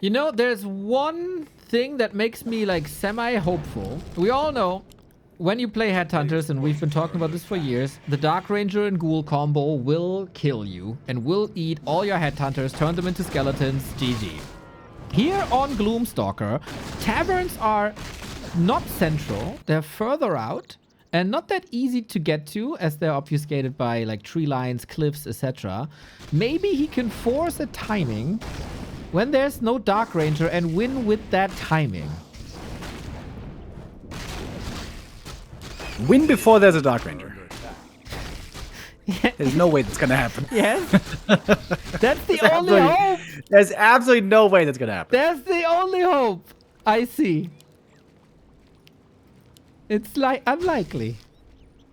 You know, there's one thing that makes me like semi-hopeful. We all know when you play Headhunters, and we've been talking about this for years, the Dark Ranger and Ghoul combo will kill you and will eat all your Headhunters, turn them into skeletons, GG. Here on Gloomstalker, taverns are not central, they're further out and not that easy to get to as they're obfuscated by like tree lines, cliffs, etc. Maybe he can force a timing when there's no Dark Ranger and win with that timing. Win before there's a Dark Ranger. Yeah. There's no way that's gonna happen. Yes. That's the only hope. There's absolutely no way that's gonna happen. That's the only hope I see. It's like unlikely.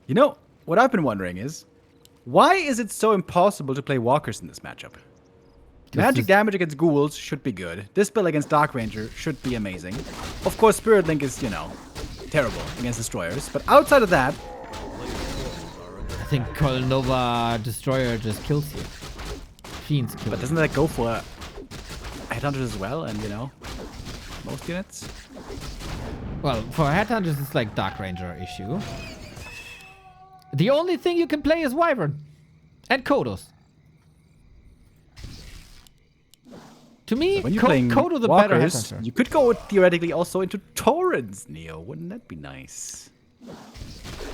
You know, what I've been wondering is, why is it so impossible to play walkers in this matchup? Magic damage against ghouls should be good. This build against Dark Ranger should be amazing. Of course, Spirit Link is, you know, terrible against destroyers. But outside of that, I think Nova Destroyer just kills you. Fiends kill. But doesn't that go for Headhunters as well? And, you know, most units? Well, for Headhunters, it's like Dark Ranger issue. The only thing you can play is Wyvern. And Kodos. To me, when you're playing Kodo the walkers, better Headhunter. you could go theoretically also into Torrents, Neo. Wouldn't that be nice?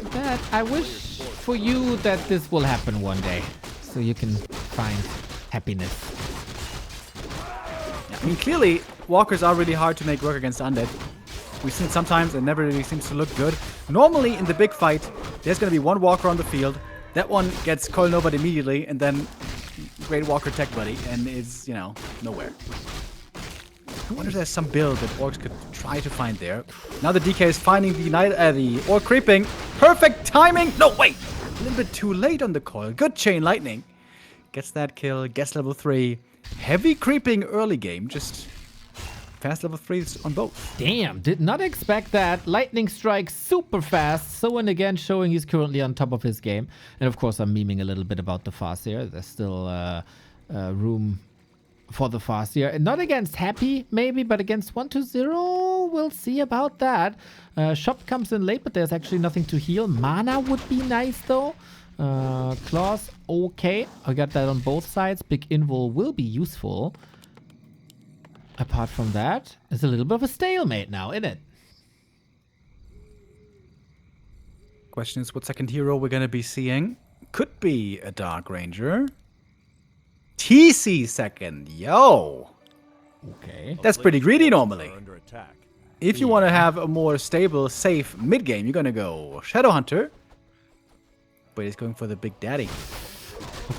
That I wish for you that this will happen one day. So you can find happiness. Yeah, I mean, clearly, walkers are really hard to make work against Undead. We've seen sometimes it never really seems to look good. Normally, in the big fight, there's going to be one walker on the field. That one gets Coil Nova'd immediately, and then Great Walker Tech Buddy, and is, you know, nowhere. I wonder if there's some build that Orcs could try to find there. Now the DK is finding the Orc creeping. Perfect timing! No, wait! A little bit too late on the coil. Good Chain Lightning. Gets that kill, gets level 3. Heavy creeping early game, just fast level 3s on both. Damn, did not expect that. Lightning strike super fast. SOIN again showing he's currently on top of his game. And of course I'm memeing a little bit about the Farseer. There's still room for the Farseer. Not against Happy maybe, but against 1-0 we'll see about that. Shop comes in late, but there's actually nothing to heal. Mana would be nice though. Claws, okay. I got that on both sides. Big Invul will be useful. Apart from that, it's a little bit of a stalemate now, isn't it? Question is, what second hero we're going to be seeing? Could be a Dark Ranger. TC second, yo! Okay. That's pretty greedy normally. If you want to have a more stable, safe mid-game, you're going to go Shadowhunter. But he's going for the Big Daddy.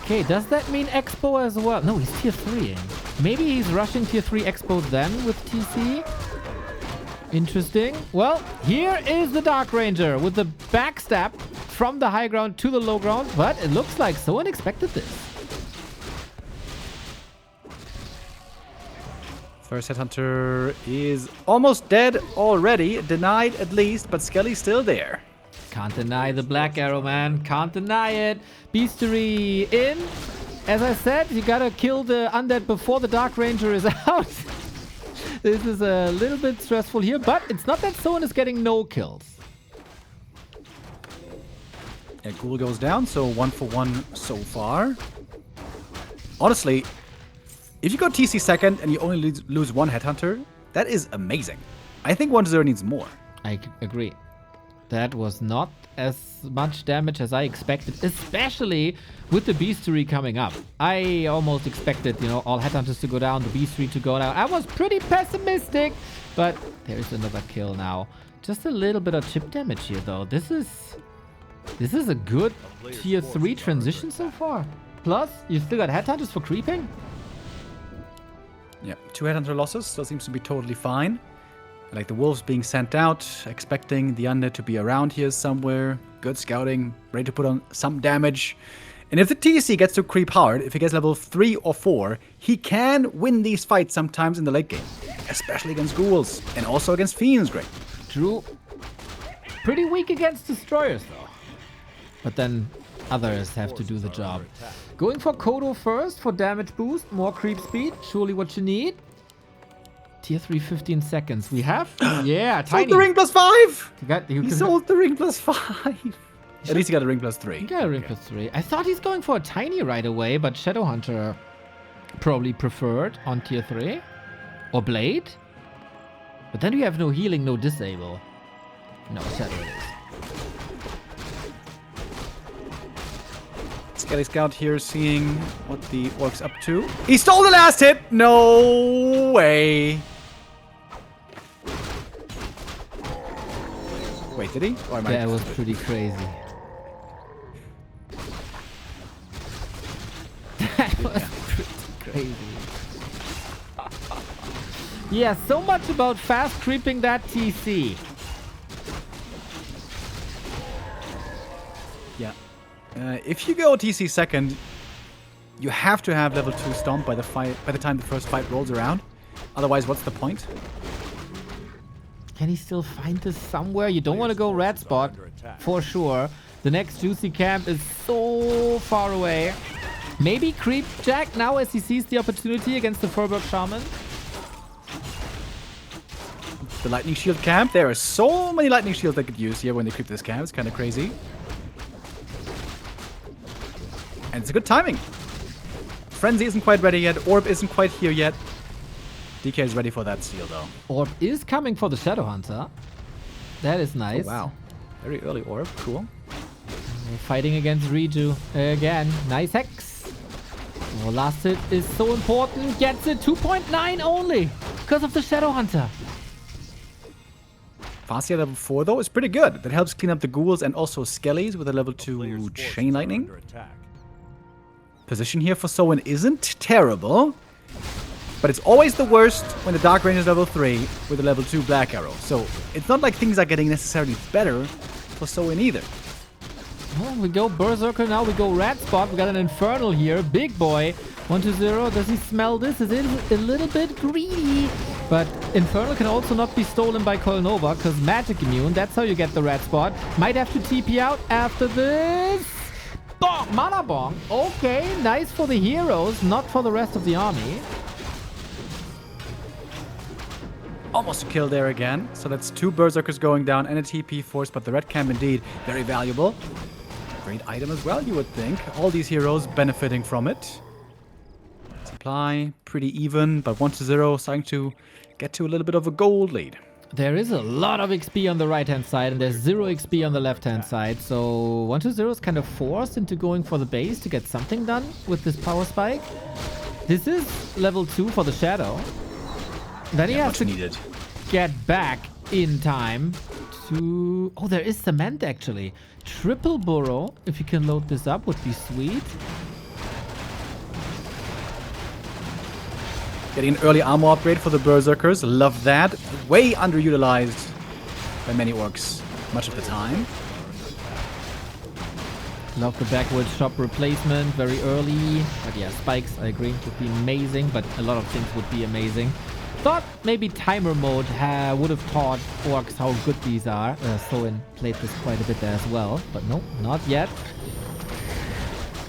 Okay, does that mean Expo as well? No, he's tier 3. Maybe he's rushing tier 3 Expo then with TC. Interesting. Well, here is the Dark Ranger with the backstab from the high ground to the low ground. But it looks like SOIN expected this. First Headhunter is almost dead already. Denied at least, but Skelly's still there. Can't deny the Black Arrow, man. Can't deny it. Beastery in. As I said, you gotta kill the Undead before the Dark Ranger is out. This is a little bit stressful here, but it's not that SOIN is getting no kills. Yeah, Ghoul goes down, so 1 for 1 so far. Honestly, if you go TC second and you only lose one Headhunter, that is amazing. I think 1-0 needs more. I agree. That was not as much damage as I expected, especially with the Beastery coming up. I almost expected, you know, all Headhunters to go down, the Beastery to go down. I was pretty pessimistic, but there's another kill now. Just a little bit of chip damage here, though. This is a good tier 3 transition so far. Plus, you still got Headhunters for creeping. Yeah, 2 Headhunter losses still seems to be totally fine. Like the wolves being sent out, expecting the Undead to be around here somewhere. Good scouting, ready to put on some damage. And if the TC gets to creep hard, if he gets level 3 or 4, he can win these fights sometimes in the late game. Especially against ghouls, and also against fiends, great. True. Pretty weak against destroyers, though. But then others have to do the job. Going for Kodo first for damage boost, more creep speed, surely what you need. Tier 3, 15 seconds. We have? Yeah, Sold tiny. the ring +5! You He can- sold the ring +5. At least he got a ring +3. You got a ring +3. I thought he's going for a tiny right away, but Shadowhunter probably preferred on tier 3. Or Blade. But then we have no healing, no disable. No, Shadow it is. Skelly Scout here seeing what the orc's up to. He stole the last hit! No way! Wait, did he? Or am I That was stupid? pretty crazy. That was pretty crazy. Yeah, so much about fast creeping that TC. Yeah. If you go TC second, you have to have level 2 stomp by the time the first fight rolls around. Otherwise, what's the point? Can he still find this somewhere? You don't want to go red spot, for sure. The next juicy camp is so far away. Maybe creep Jack now as he sees the opportunity against the Furberg Shaman. The lightning shield camp. There are so many lightning shields they could use here when they creep this camp. It's kind of crazy. And it's a good timing. Frenzy isn't quite ready yet. Orb isn't quite here yet. DK is ready for that seal, though. Orb is coming for the Shadowhunter. That is nice. Oh, wow. Very early orb. Cool. We're fighting against Riju again. Nice hex. Oh, last hit is so important. Gets it 2.9 only because of the Shadowhunter. Fascia level 4, though, is pretty good. That helps clean up the ghouls and also skellies with a level 2 chain lightning. Position here for SOIN isn't terrible, but it's always the worst when the Dark Range is level 3 with a level 2 Black Arrow. So it's not like things are getting necessarily better for SOIN either. Well, we go Berserker now. We go Rat Spot. We got an Infernal here. Big boy. 1-2-0. Does he smell this? Is it a little bit greedy? But Infernal can also not be stolen by Kolnova because magic immune. That's how you get the Rat Spot. Might have to TP out after this. Bong! Mana Bong. Okay, nice for the heroes, not for the rest of the army. Almost a kill there again. So that's 2 Berserkers going down and a TP force, but the red camp indeed very valuable. Great item as well, you would think. All these heroes benefiting from it. Supply, pretty even, but 1-0 starting to get to a little bit of a gold lead. There is a lot of XP on the right-hand side, and there's 0 XP on the left-hand side. So 1-0 is kind of forced into going for the base to get something done with this power spike. This is level 2 for the Shadow. Then he has to needed. get back in time to... Oh, there is cement, actually. Triple burrow, if you can load this up, would be sweet. Getting an early armor upgrade for the Berserkers. Love that. Way underutilized by many orcs much of the time. Love the backwards shop replacement very early. But yeah, spikes, I agree, would be amazing. But a lot of things would be amazing. Thought maybe timer mode would have taught orcs how good these are. SOIN played this quite a bit there as well. But no, not yet.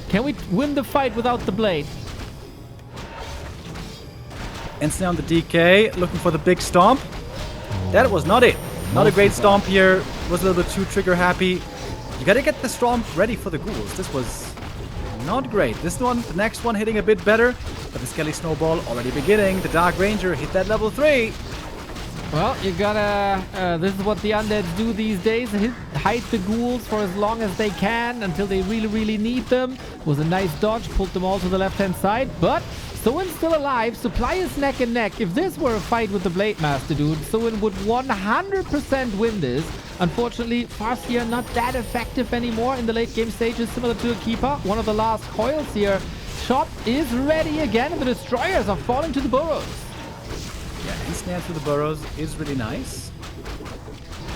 Can we win the fight without the blade? Instantly on the DK, looking for the big stomp. That was not it. Not a great stomp here. Was a little bit too trigger happy. You gotta get the stomp ready for the ghouls. This was not great. This one, the next one hitting a bit better. But the Skelly Snowball already beginning. The Dark Ranger hit that level 3. Well, you gotta... this is what the Undead do these days. Hide the ghouls for as long as they can until they really, really need them. Was a nice dodge. Pulled them all to the left-hand side. But SOIN's still alive. Supply is neck and neck. If this were a fight with the Blade Master, dude, SOIN would 100% win this. Unfortunately, Farseer not that effective anymore in the late game stages, similar to a Keeper. One of the last coils here. Shop is ready again, and the Destroyers are falling to the burrows. Yeah, ensnared through the burrows is really nice.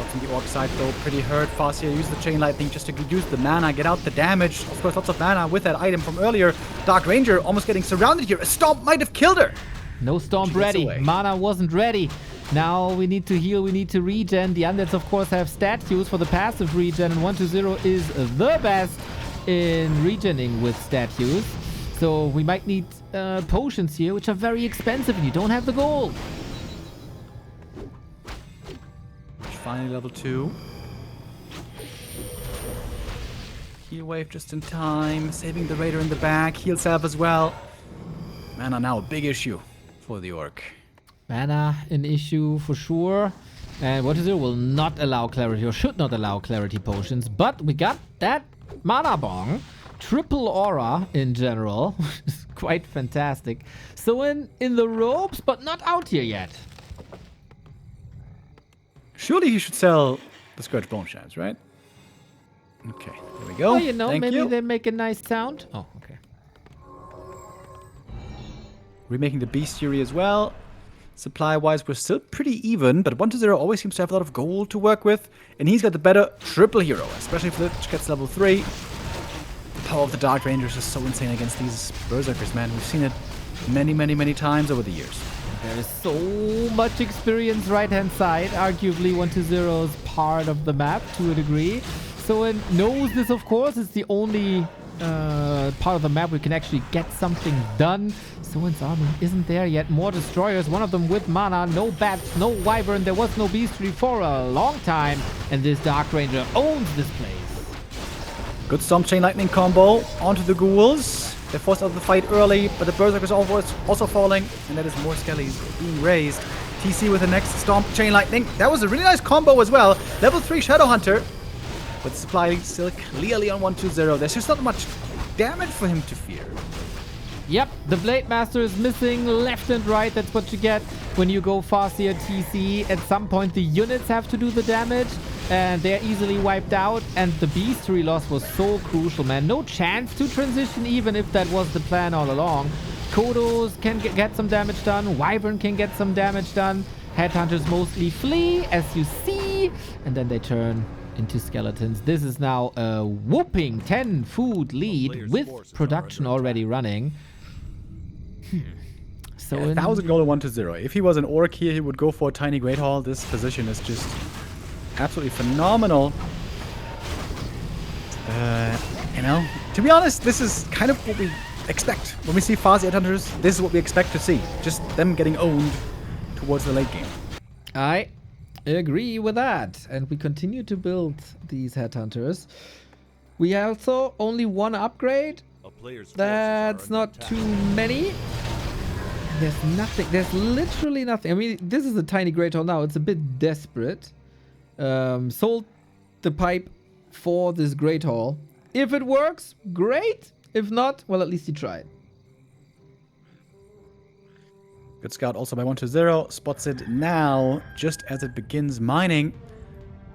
From the orc side, though, pretty hurt. Farseer used the chain lightning just to use the mana, get out the damage. Of course, lots of mana with that item from earlier. Dark Ranger almost getting surrounded here. A stomp might have killed her. No stomp ready. Mana wasn't ready. Now we need to heal, we need to regen. The Undeads, of course, have stat use for the passive regen, and 1-0 is the best in regening with stat use. So we might need potions here, which are very expensive, and you don't have the gold. Finally level 2. Heal wave just in time. Saving the Raider in the back. Heal self as well. Mana now a big issue for the Orc. Mana an issue for sure. And what is it? Will not allow clarity or should not allow clarity potions. But we got that mana bong. Triple aura in general. Which is quite fantastic. So in the ropes, but not out here yet. Surely he should sell the Scourge Bone Shards, right? Okay, there we go. Well, you know, Thank maybe you. they make a nice sound. Oh, okay. Remaking the Bestiary as well. Supply-wise, we're still pretty even, but 1-0 always seems to have a lot of gold to work with. And he's got the better triple hero, especially if Lich gets level 3. The power of the Dark Rangers is so insane against these Berserkers, man. We've seen it many, many, many times over the years. There is so much experience right-hand side. Arguably 1-0 is part of the map to a degree. SOIN knows this, of course. It's the only part of the map we can actually get something done. SOIN's army isn't there yet. More destroyers, one of them with mana. No bats, no wyvern. There was no beastry for a long time. And this Dark Ranger owns this place. Good Storm Chain Lightning combo onto the ghouls. They're forced out of the fight early, but the Berserkers are also falling. And that is more skellies being raised. TC with the next Storm Chain Lightning. That was a really nice combo as well. Level 3 Shadowhunter. But supply still clearly on 1-2-0. There's just not much damage for him to fear. Yep, the Blade Master is missing left and right. That's what you get when you go Farseer TC. At some point, the units have to do the damage, and they're easily wiped out. And the Beastry loss was so crucial, man. No chance to transition, even if that was the plan all along. Kodos can get some damage done. Wyvern can get some damage done. Headhunters mostly flee, as you see. And then they turn into skeletons. This is now a whooping 10 food lead with production already running. So yeah, 1,000 gold and 1-0. If he was an Orc here, he would go for a tiny Great Hall. This position is just absolutely phenomenal. You know, to be honest, this is kind of what we expect. When we see Farseer Headhunters, this is what we expect to see. Just them getting owned towards the late game. I agree with that. And we continue to build these Headhunters. We also only one upgrade. That's not too many. There's nothing. There's literally nothing. I mean, this is a tiny Great Hall now. It's a bit desperate. Sold the pipe for this Great Hall. If it works, great. If not, well, at least he tried. Good scout also by 1-0. Spots it now, just as it begins mining.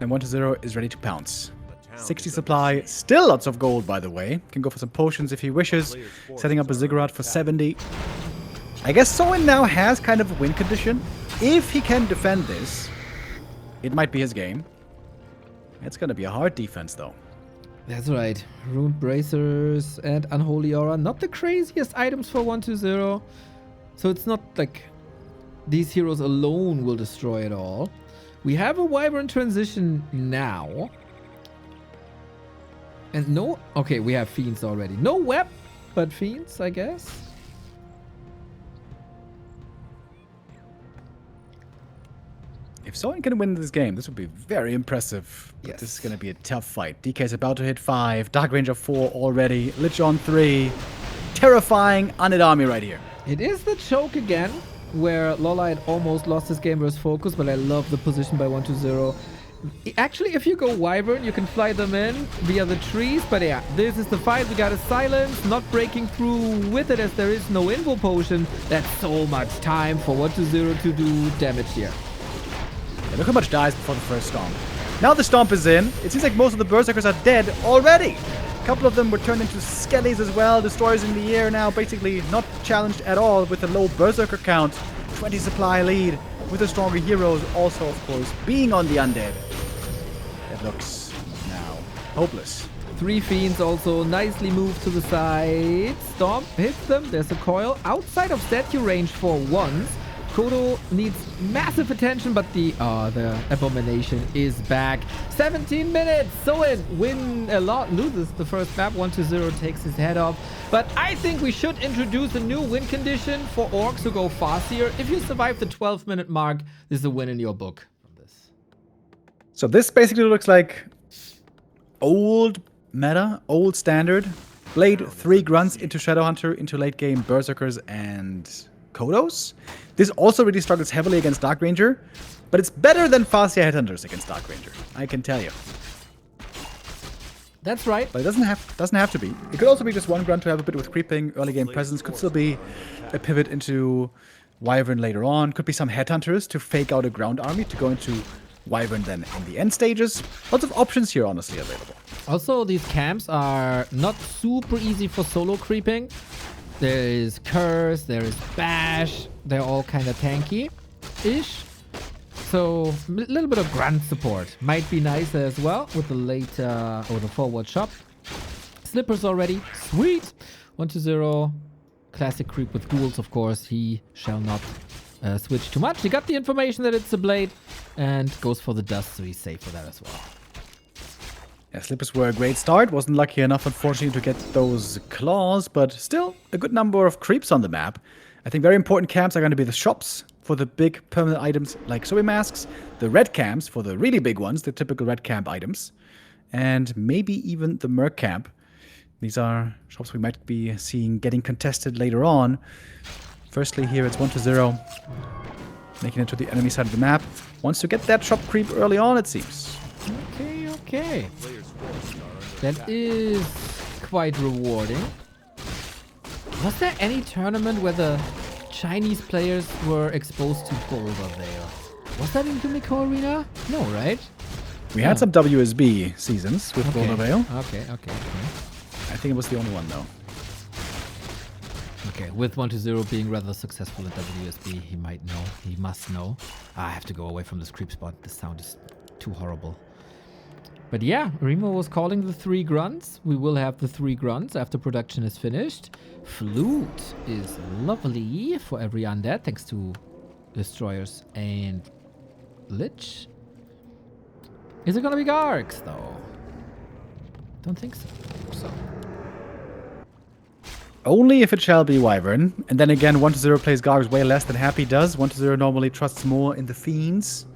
And 1-0 is ready to pounce. 60 supply, still lots of gold, by the way. Can go for some potions if he wishes. Setting up a ziggurat for 70. I guess SOIN now has kind of a win condition. If he can defend this, it might be his game. It's going to be a hard defense, though. That's right. Ruined Bracers and Unholy Aura. Not the craziest items for 1-0. So it's not like these heroes alone will destroy it all. We have a Wyvern transition now. And no... Okay, we have Fiends already. No web, but Fiends, I guess. If SOIN can win this game, this would be very impressive. But Yes. this is going to be a tough fight. DK is about to hit 5. Dark Ranger 4 already. Lich on 3. Terrifying Undead army right here. It is the choke again, where Lollite almost lost his game versus Focus, but I love the position by 1-0. Actually, if you go Wyvern, you can fly them in via the trees, but yeah, this is the fight. We got a silence, not breaking through with it as there is no Invo Potion. That's so much time for 1-0 to do damage here. Yeah, look how much dies before the first stomp. Now the stomp is in. It seems like most of the Berserkers are dead already. A couple of them were turned into skellies as well. Destroyers in the air now, basically not challenged at all with a low Berserker count. 20 supply lead with the stronger heroes also, of course, being on the Undead. That looks now hopeless. 3 Fiends also nicely moved to the side. Stomp hits them. There's a coil outside of statue range for once. Kodo needs massive attention, but the Abomination is back. 17 minutes. SOIN win a lot, loses the first map. 1-0 takes his head off. But I think we should introduce a new win condition for Orcs who go Farseer. If you survive the 12-minute mark, this is a win in your book from this. So this basically looks like old meta, old standard. Blade 3 grunts into Shadowhunter, into late game Berserkers and Kodos. This also really struggles heavily against Dark Ranger, but it's better than Fascia Headhunters against Dark Ranger, I can tell you. That's right. But it doesn't have to be. It could also be just one grunt to have a bit with creeping, early game presence. Could still be a pivot into Wyvern later on. Could be some Headhunters to fake out a ground army to go into Wyvern then in the end stages. Lots of options here, honestly, available. Also, these camps are not super easy for solo creeping. There is Curse, there is Bash. They're all kind of tanky-ish. So, a little bit of grunt support might be nice as well with the late, or the forward shop. Slippers already. Sweet! 1-0. Classic creep with ghouls, of course. He shall not switch too much. He got the information that it's a blade and goes for the dust, so he's safe for that as well. Yeah, Slippers were a great start. Wasn't lucky enough, unfortunately, to get those claws, but still a good number of creeps on the map. I think very important camps are going to be the shops for the big permanent items like Zoe masks, the red camps for the really big ones, the typical red camp items, and maybe even the merc camp. These are shops we might be seeing getting contested later on. Firstly, here it's 1-0, making it to the enemy side of the map. Wants to get that shop creep early on, it seems. Okay. That is quite rewarding. Was there any tournament where the Chinese players were exposed to Boulder Vale? Was that in Yumiko Arena? No, right? We had some WSB seasons with Boulder Vale. Okay. I think it was the only one, though. Okay, with 1-0 being rather successful at WSB, he might know. He must know. I have to go away from this creep spot. This sound is too horrible. But yeah, Remo was calling the 3 grunts. We will have the 3 grunts after production is finished. Flute is lovely for every undead, thanks to Destroyers and Lich. Is it gonna be Gargs, though? Don't think so. Only if it shall be Wyvern. And then again, 1-0 plays Gargs way less than Happy does. 1-0 normally trusts more in the Fiends.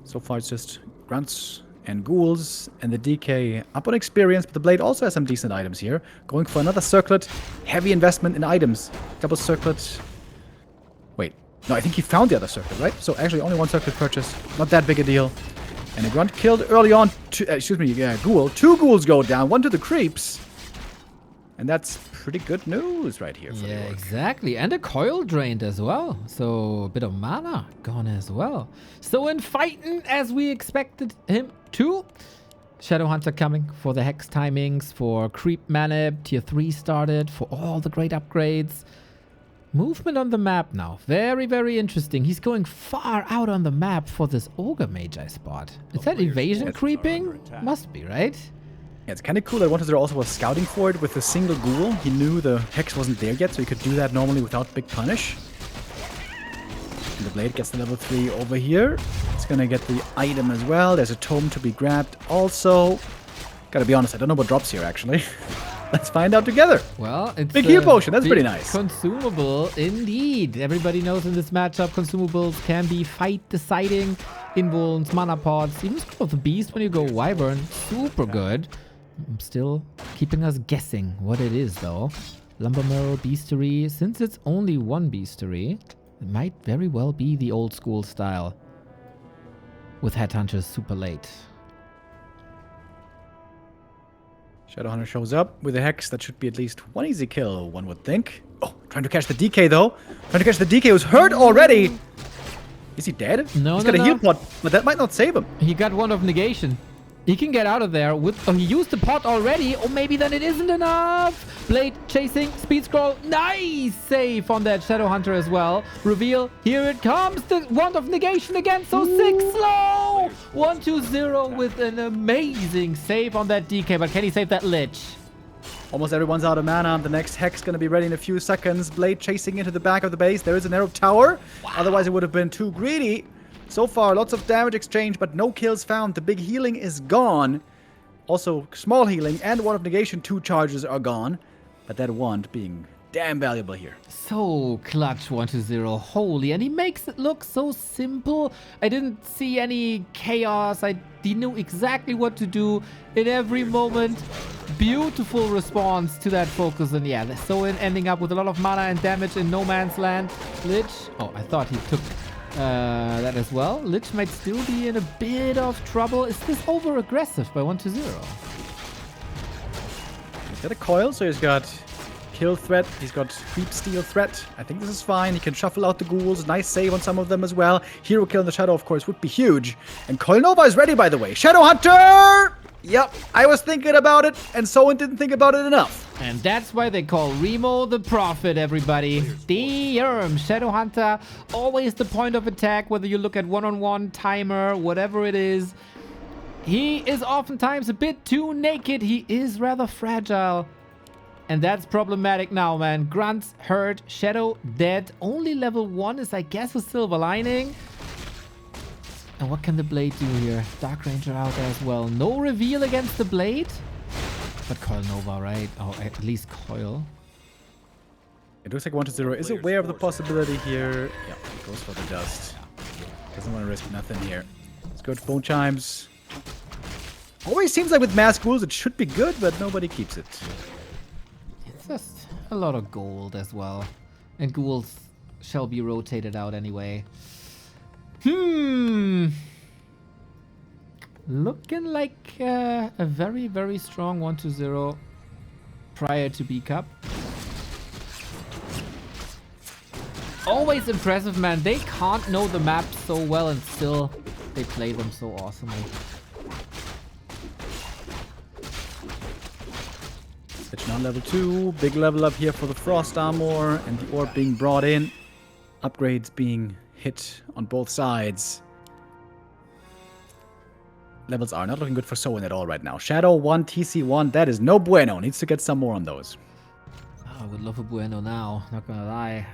So far it's just grunts and ghouls, and the DK up on experience, but the blade also has some decent items here. Going for another circlet, heavy investment in items. Double circlet. Wait, no, I think he found the other circlet, right? So actually only one circlet purchase, not that big a deal. And a grunt killed early on, ghoul. 2 ghouls go down, 1 to the creeps. And that's pretty good news right here for the orc. Exactly. And a coil drained as well. So a bit of mana gone as well. So in fighting as we expected him to. Shadowhunter coming for the hex timings, for creep manip, tier 3 started, for all the great upgrades. Movement on the map now. Very, very interesting. He's going far out on the map for this Ogre Mage I spot. Is that evasion creeping? Must be, right? Yeah, it's kind of cool that 1-0 also was scouting for it with a single ghoul. He knew the hex wasn't there yet, so he could do that normally without big punish. And the blade gets the level 3 over here. It's gonna get the item as well. There's a tome to be grabbed also. Gotta be honest, I don't know what drops here actually. Let's find out together. Well, it's big heal potion. That's pretty nice. Consumable, indeed. Everybody knows in this matchup, consumables can be fight deciding. Invulns, mana pods, even Scroll of the Beast when you go Wyvern. Super good. I'm still keeping us guessing what it is, though. Lumber Marrow, Beastery. Since it's only one Beastery, it might very well be the old school style. With Headhunters super late. Shadowhunter shows up with a hex. That should be at least one easy kill, one would think. Oh, trying to catch the DK, though. Trying to catch the DK who's hurt already. Is he dead? No, He's got a heal pot, but that might not save him. He got one of negation. He can get out of there with... Oh, he used the pot already. Or maybe then it isn't enough. Blade chasing. Speed scroll. Nice save on that Shadowhunter as well. Reveal. Here it comes. The wand of negation again. So 6 slow. 1-0 with an amazing save on that DK. But can he save that Lich? Almost everyone's out of mana. The next hex going to be ready in a few seconds. Blade chasing into the back of the base. There is an arrow tower. Wow. Otherwise, it would have been too greedy. So far, lots of damage exchange, but no kills found. The big healing is gone. Also, small healing and one of negation, 2 charges are gone. But that wand being damn valuable here. So clutch 1-0, holy, and he makes it look so simple. I didn't see any chaos. He knew exactly what to do in every moment. Beautiful response to that focus, and yeah, SOIN ending up with a lot of mana and damage in no man's land. Lich, oh, I thought he took that as well. Lich might still be in a bit of trouble. Is this over aggressive by 1-0? He's got a coil, so he's got kill threat, he's got creep steal threat. I think this is fine. He can shuffle out the ghouls. Nice save on some of them as well. Hero kill in the shadow, of course, would be huge. And Coil Nova is ready, by the way. Shadow Hunter! Yep, I was thinking about it, and SOIN didn't think about it enough. And that's why they call Remo the Prophet, everybody. Damn, Shadow Hunter, always the point of attack, whether you look at one-on-one, timer, whatever it is. He is oftentimes a bit too naked. He is rather fragile. And that's problematic now, man. Grunts, hurt, Shadow, dead. Only level 1 is, I guess, a silver lining. And what can the Blade do here? Dark Ranger out there as well. No reveal against the Blade. But Coil Nova, right? Oh, at least Coil. It looks like 1-0 is aware of the possibility here. Yeah, goes for the dust. Doesn't want to risk nothing here. Let's go to Bone Chimes. Always seems like with Mass Ghouls it should be good, but nobody keeps it. It's just a lot of gold as well. And ghouls shall be rotated out anyway. Looking like a very, very strong 1-0 prior to B-Cup. Always impressive, man. They can't know the map so well and still they play them so awesomely. Switch on level 2. Big level up here for the Frost Armor and the Orb being brought in. Upgrades being hit on both sides. Levels are not looking good for SOIN at all right now. Shadow 1, TC 1, that is no bueno. Needs to get some more on those. Oh, I would love a bueno now, not gonna lie.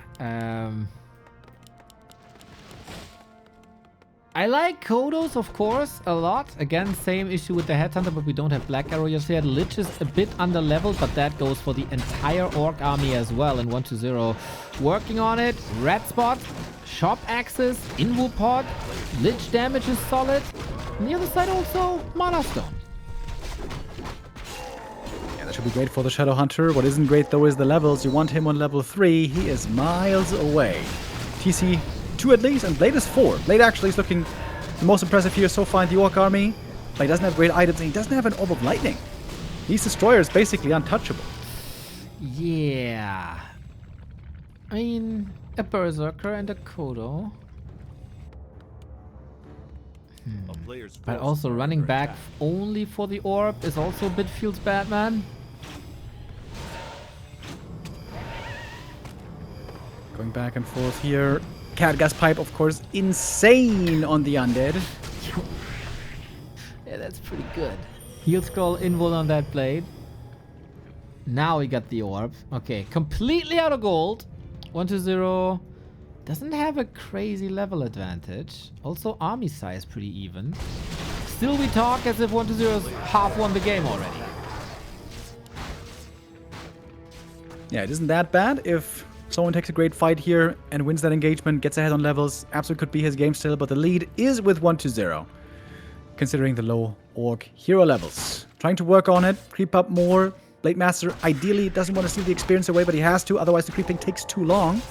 I like Kodos, of course, a lot. Again, same issue with the Headhunter, but we don't have Black Arrow just yet. Lich is a bit underleveled, but that goes for the entire Orc army as well in 1-0. Working on it. Red Spot, Shop Axis, Invu Pod. Lich damage is solid. On the other side also, Mana Stone. Yeah, that should be great for the Shadow Hunter. What isn't great though is the levels. You want him on level 3. He is miles away. TC 2 at least, and Blade is 4. Blade actually is looking the most impressive here so far in the Orc army. Blade doesn't have great items, and he doesn't have an Orb of Lightning. These destroyers basically untouchable. Yeah. I mean, a Berserker and a Kodo. But also running back only for the Orb is also a bit feels bad, man. Going back and forth here. Catgas Pipe, of course, insane on the Undead. Yeah, that's pretty good. Heal Scroll invul on that Blade. Now we got the Orb. Okay, completely out of gold. 1-0. Doesn't have a crazy level advantage. Also, army size pretty even. Still we talk as if 1-0 has half won the game already. Yeah, it isn't that bad if someone takes a great fight here and wins that engagement, gets ahead on levels. Absolutely could be his game still, but the lead is with 1-0. Considering the low Orc hero levels. Trying to work on it, creep up more. Blade Master ideally doesn't want to steal the experience away, but he has to, otherwise the creeping takes too long.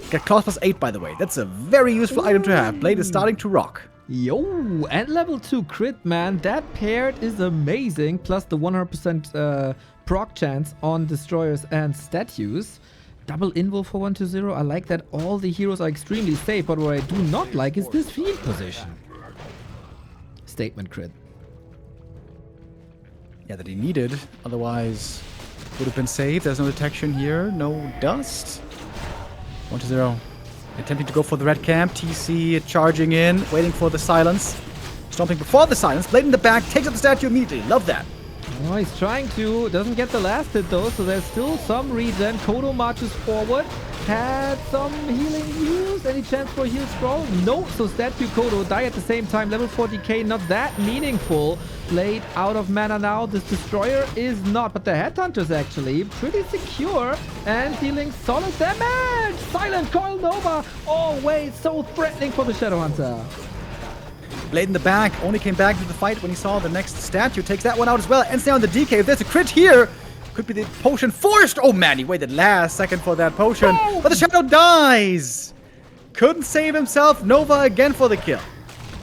Got Claws plus 8, by the way. That's a very useful item to have. Blade is starting to rock. Yo, and level 2 crit, man. That paired is amazing. Plus the 100% proc chance on destroyers and statues. Double invul for 1-0. I like that all the heroes are extremely safe, but what I do not like is this field position. Statement crit. Yeah, that he needed. Otherwise, would have been saved. There's no detection here. No dust. 1-0. Attempting to go for the red camp. TC charging in. Waiting for the silence. Stomping before the silence. Blade in the back. Takes out the statue immediately. Love that. Oh, he's trying to. Doesn't get the last hit though, so there's still some regen. Kodo marches forward. Had some healing use. Any chance for a heal scroll? No. So Statue Kodo die at the same time. Level 40k, not that meaningful. Blade out of mana now. This Destroyer is not. But the Headhunter's actually pretty secure and dealing solid damage. Silent Coil Nova. Oh, wait. So threatening for the Shadowhunter. Blade in the back. Only came back to the fight when he saw the next statue. Takes that one out as well. Ends down the DK. If there's a crit here, could be the potion forced. Oh man, he waited last second for that potion. Oh. But the Shadow dies. Couldn't save himself. Nova again for the kill.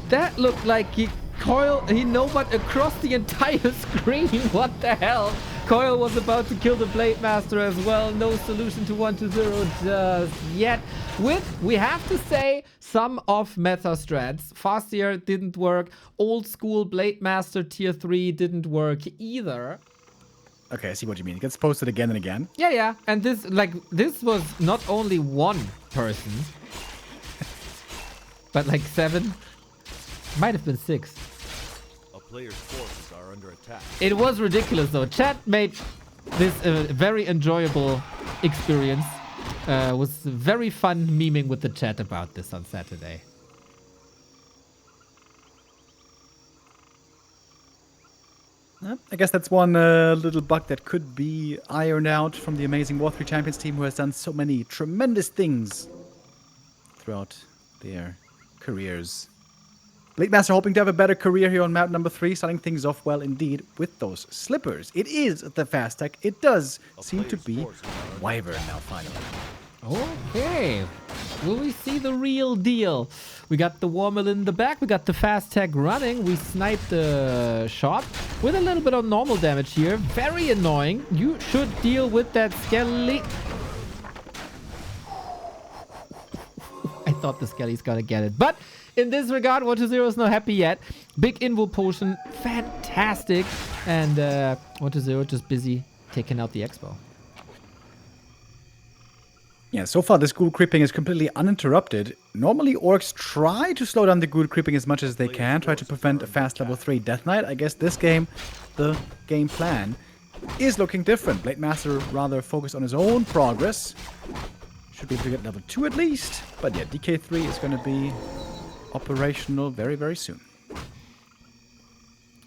That looked like he Nova across the entire screen. What the hell? Coil was about to kill the Blade Master as well. No solution to 1-0 just yet. We have to say, some of meta strats. Farseer didn't work. Old school Blade Master tier 3 didn't work either. Okay, I see what you mean. It gets posted again and again. Yeah. And this was not only one person, but like 7. Might have been 6. A player's forces are under attack. It was ridiculous though. Chat made this a very enjoyable experience. Was very fun memeing with the chat about this on Saturday. I guess that's one little bug that could be ironed out from the amazing War 3 Champions team, who has done so many tremendous things throughout their careers. Blade Master hoping to have a better career here on map number 3, starting things off well indeed with those slippers. It is the fast tech. It does seem to be Wyvern now finally. Okay. Will we see the real deal? We got the Warmill in the back. We got the fast tech running. We sniped the shot with a little bit of normal damage here. Very annoying. You should deal with that Skelly. I thought the Skelly's gonna get it. But in this regard, 1-0 is not happy yet. Big invo potion. Fantastic. And 1-0 just busy taking out the Expo. Yeah, so far this ghoul creeping is completely uninterrupted. Normally orcs try to slow down the ghoul creeping as much as they can, try to prevent a fast level 3 Death Knight. I guess this game, the game plan, is looking different. Blade Master rather focused on his own progress. Should be able to get level 2 at least. But yeah, DK3 is going to be operational very, very soon.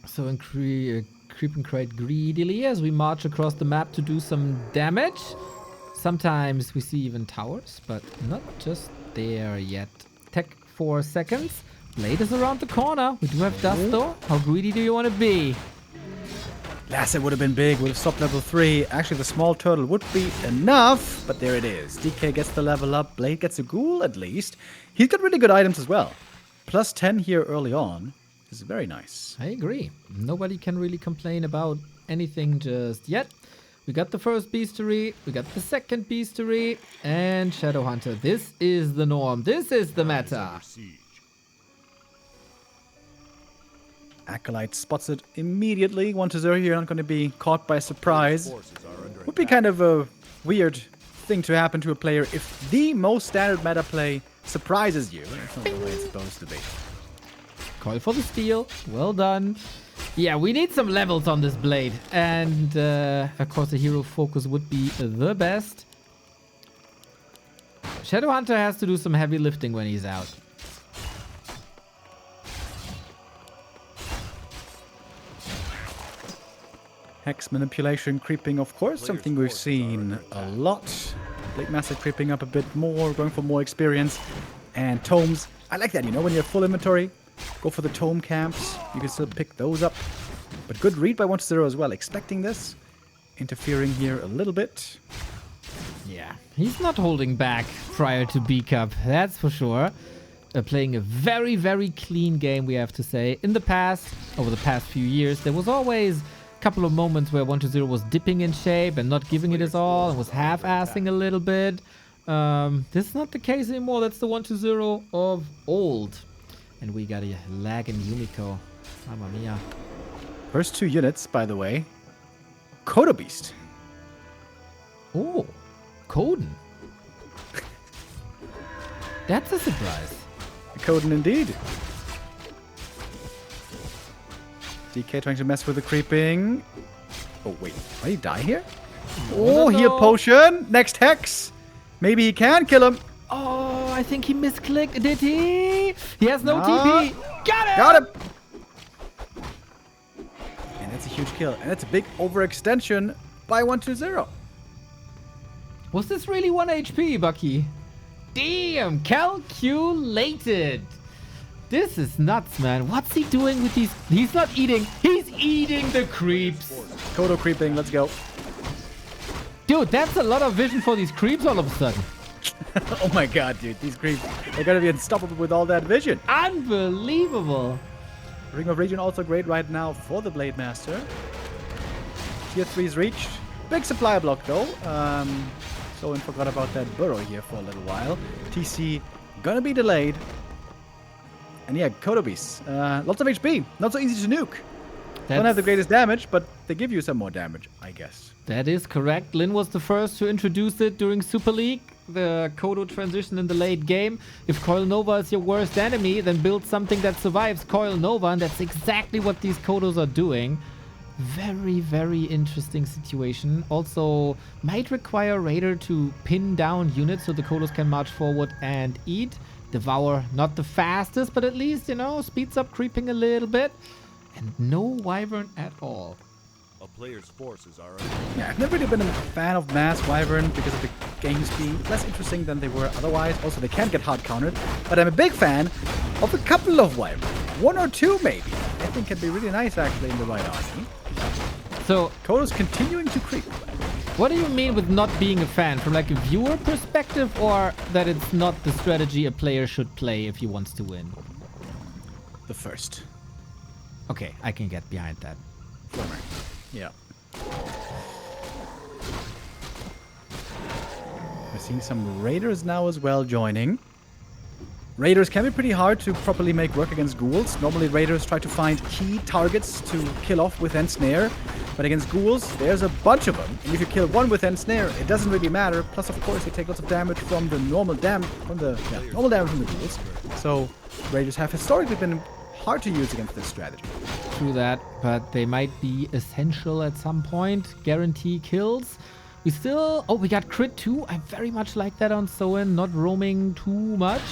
So creeping quite greedily as we march across the map to do some damage. Sometimes we see even towers, but not just there yet. Tech 4 seconds. Blade is around the corner. We do have dust though. How greedy do you want to be? Last it would have been big, would have stopped level 3. Actually, the small turtle would be enough, but there it is. DK gets the level up. Blade gets a ghoul at least. He's got really good items as well. Plus 10 here early on is very nice. I agree. Nobody can really complain about anything just yet. We got the first beastery, we got the second beastery, and Shadowhunter. This is the norm. This is the meta. Acolyte spots it immediately. 1-0 here, not going to be caught by surprise. Would be kind of a weird thing to happen to a player if the most standard meta play surprises you. That's not the way it's supposed to be. Call for the steal. Well done. Yeah, we need some levels on this blade. And, of course, the hero focus would be the best. Shadowhunter has to do some heavy lifting when he's out. Hex manipulation creeping, of course, something we've seen a lot. Blade Master creeping up a bit more, going for more experience. And tomes. I like that, you know, when you have full inventory, go for the tome camps. You can still pick those up. But good read by 1-0 as well. Expecting this. Interfering here a little bit. Yeah, he's not holding back prior to B-Cup, that's for sure. Playing a very, very clean game, we have to say. In the past, over the past few years, there was always a couple of moments where 1-0 was dipping in shape and not giving it his all and was half-assing a little bit. This is not the case anymore. That's the 1-0 of old. And we got a lag in Yumiko. Mamma mia. First 2 units, by the way. Kodo Beast. Oh, Coden. That's a surprise. Coden indeed. DK trying to mess with the creeping. Oh, wait. Might he die here? No, Oh, no, heal no. potion. Next hex. Maybe he can kill him. Oh, I think he misclicked. Did he? He has no Nah. TP. Got it! Got him. And that's a huge kill. And that's a big overextension by 1-2-0. Was this really 1 HP, Bucky? Damn, calculated. This is nuts, man. What's he doing with these? He's not eating. He's eating the creeps. Kodo creeping. Let's go. Dude, that's a lot of vision for these creeps all of a sudden. Oh my god, dude. These creeps, they're gonna be unstoppable with all that vision. Unbelievable. Ring of Region also great right now for the Blade Master. Tier 3's reached. Big supply block though. SOIN forgot about that burrow here for a little while. TC gonna be delayed. And yeah, Kodo Beasts. Lots of HP. Not so easy to nuke. Don't have the greatest damage, but they give you some more damage, I guess. That is correct. Lin was the first to introduce it during Super League. The Kodo transition in the late game. If Coil Nova is your worst enemy, then build something that survives Coil Nova, and that's exactly what these Kodos are doing. Very, very interesting situation. Also, might require Raider to pin down units so the Kodos can march forward and eat. Devour, not the fastest, but at least, you know, speeds up creeping a little bit. And no Wyvern at all. A player's forces are under Yeah, I've never really been a fan of Mass Wyvern because of the games being less interesting than they were otherwise. Also, they can get hard countered. But I'm a big fan of a couple of Wyvern. 1 or 2 maybe. I think can be really nice actually in the right army. So, Kodo's continuing to creep. what do you mean with not being a fan? From like a viewer perspective, or that it's not the strategy a player should play if he wants to win? The first. Okay, I can get behind that. Yeah. We're seeing some Raiders now as well joining. Raiders can be pretty hard to properly make work against ghouls. Normally Raiders try to find key targets to kill off with Ensnare. But against ghouls, there's a bunch of them. And if you kill one with Ensnare, it doesn't really matter. Plus, of course, they take lots of damage from the normal damage from the ghouls. So Raiders have historically been hard to use against this strategy. True that, but they might be essential at some point. Guarantee kills. We still... Oh, we got crit too. I very much like that on SOIN. Not roaming too much.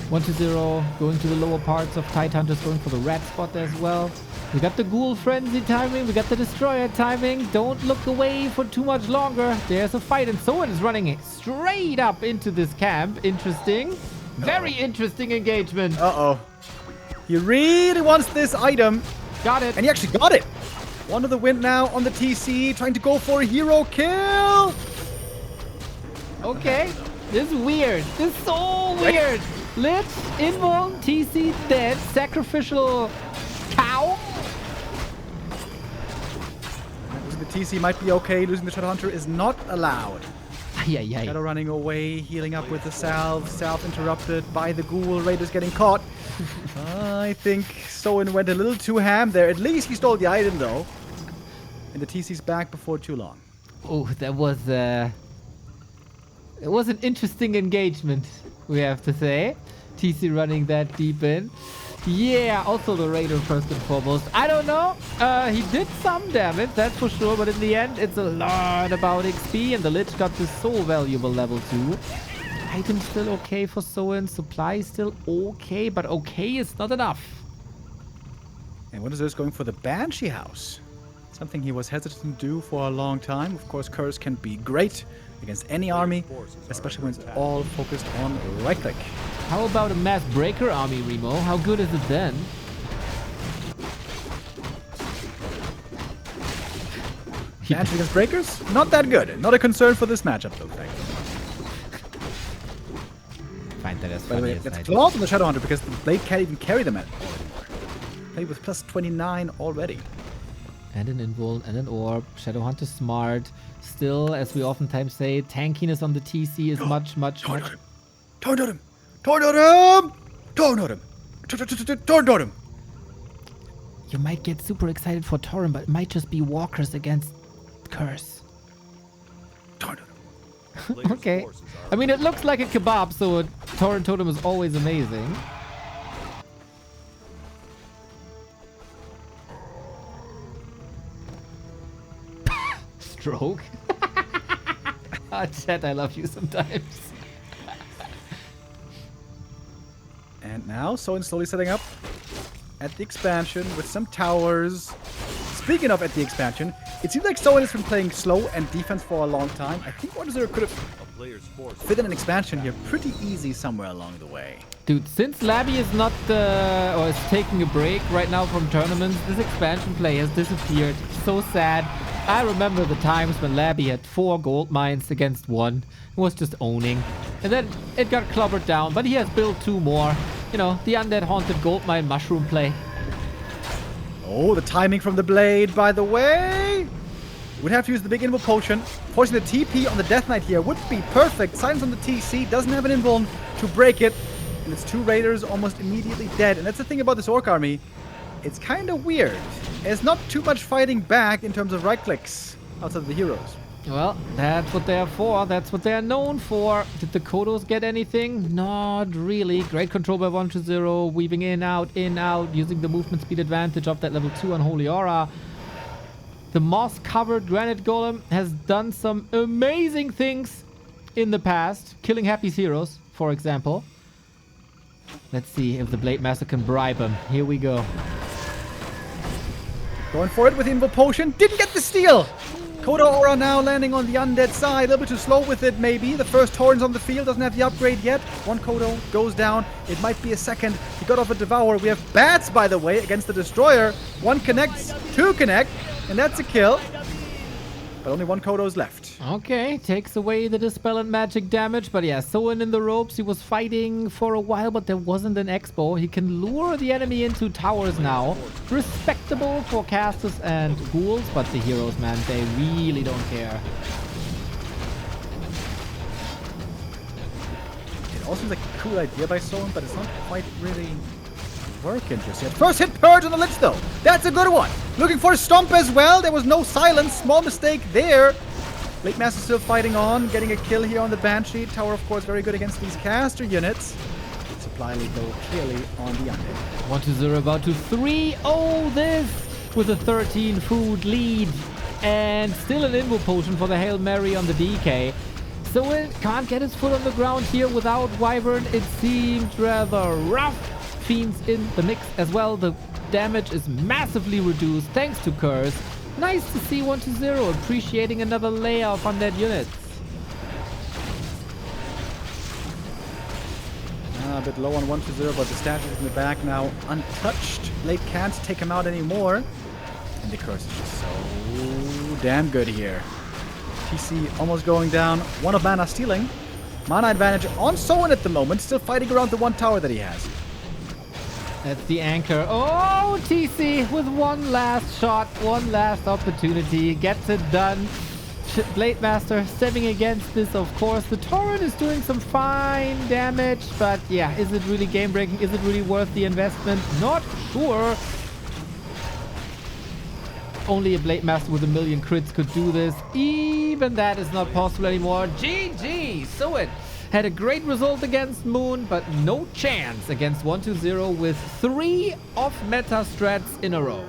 1-0, going to the lower parts of Tidehunters, going for the red spot as well. We got the Ghoul Frenzy timing. We got the Destroyer timing. Don't look away for too much longer. There's a fight, and SOIN is running straight up into this camp. Interesting. Very interesting engagement. Uh-oh. He really wants this item. Got it. And he actually got it. One of the wind now on the TC, trying to go for a hero kill. Okay. This is weird. This is so weird. Lich, Invuln, TC dead. Sacrificial cow. Losing the TC might be okay. Losing the Shadowhunter is not allowed. Yeah. Shadow running away, healing up with the salve. Salve interrupted by the ghoul. Raiders getting caught. I think SOIN went a little too ham there. At least he stole the item though. And the TC's back before too long. Oh, that was it was an interesting engagement, we have to say. TC running that deep in. Yeah, also the Raider first and foremost. I don't know. He did some damage, that's for sure. But in the end, it's a lot about XP. And the Lich got this so valuable level 2. Item still okay for SOIN. Supply still okay. But okay is not enough. And what is this going for the Banshee House? Something he was hesitant to do for a long time. Of course, Curse can be great against any army, especially when it's all focused on right-click. How about a Mass Breaker army, Remo? How good is it then? Banshee against Breakers? Not that good. Not a concern for this matchup, though, thank you. Find that as By the funny way, as that's I claws on the Shadowhunter because the blade can't even carry them anymore. Play with plus 29 already. And an Invuln and an Orb. Shadowhunter smart. Still, as we oftentimes say, tankiness on the TC is much. Tornado him! Tornado him! Tornado him! Tornado him! You might get super excited for Torin, but it might just be walkers against Curse. Tornado. Okay. I mean, it looks like a kebab, so a Torin Totem is always amazing. stroke. Chat, I love you sometimes. And now SOIN slowly setting up at the expansion with some towers. Speaking of at the expansion, it seems like SOIN has been playing slow and defense for a long time. I think 1-0 could have A player's force fit in an expansion here pretty easy somewhere along the way. Dude, since Labby is not, or is taking a break right now from tournaments, this expansion play has disappeared. So sad. I remember the times when Labby had 4 gold mines against 1. He was just owning. And then it got clobbered down, but he has built 2 more. You know, the Undead Haunted Gold Mine mushroom play. Oh, the timing from the blade, by the way. Would have to use the big invul potion. Forcing the TP on the Death Knight here would be perfect. Silence on the TC, doesn't have an invuln to break it. And it's 2 raiders almost immediately dead. And that's the thing about this Orc army. It's kind of weird. There's not too much fighting back in terms of right clicks outside of the heroes. Well, that's what they're for. That's what they're known for. Did the Kodos get anything? Not really. Great control by 1-0. Weaving in, out, using the movement speed advantage of that level 2 Unholy Aura. The moss-covered Granite Golem has done some amazing things in the past. Killing Happy's heroes, for example. Let's see if the Blade Master can bribe him. Here we go. Going for it with the invul potion. Didn't get the steal. Kodo Aura now landing on the Undead side. A little bit too slow with it, maybe. The first Torrent's on the field. Doesn't have the upgrade yet. 1 Kodo goes down. It might be a second. He got off a Devour. We have Bats, by the way, against the Destroyer. 1 connects. 2 connect. And that's a kill. But only 1 Kodo's left. Okay, takes away the Dispel and magic damage. But yeah, SOIN in the ropes. He was fighting for a while, but there wasn't an expo. He can lure the enemy into towers now. Respectable for casters and ghouls, but the heroes, man, they really don't care. It all seems like a cool idea by SOIN, but it's not quite really working just yet. First hit Purge on the Lich, though. That's a good one. Looking for a Stomp as well. There was no silence. Small mistake there. Blade Master still fighting on, getting a kill here on the Banshee. Tower, of course, very good against these caster units. Supply lead, though, clearly on the Undead. 1-0 about to 3-0 this with a 13 food lead. And still an invul potion for the Hail Mary on the DK. So it can't get his foot on the ground here without Wyvern. It seemed rather rough. Fiends in the mix as well. The damage is massively reduced thanks to Curse. Nice to see 1-0 appreciating another layer of Undead units. A bit low on 1-0, but the statue is in the back now untouched. Blade can't take him out anymore. And the Curse is just so damn good here. TC almost going down. 1 of mana stealing. Mana advantage on SOIN at the moment. Still fighting around the 1 tower that he has. That's the anchor. Oh, TC with 1 last shot, 1 last opportunity. Gets it done. Blade Master stepping against this, of course. The Torrent is doing some fine damage, but yeah, is it really game-breaking? Is it really worth the investment? Not sure. Only a Blade Master with 1,000,000 crits could do this. Even that is not possible anymore. GG! SOIN had a great result against Moon, but no chance against 1-0 with 3 off-meta strats in a row.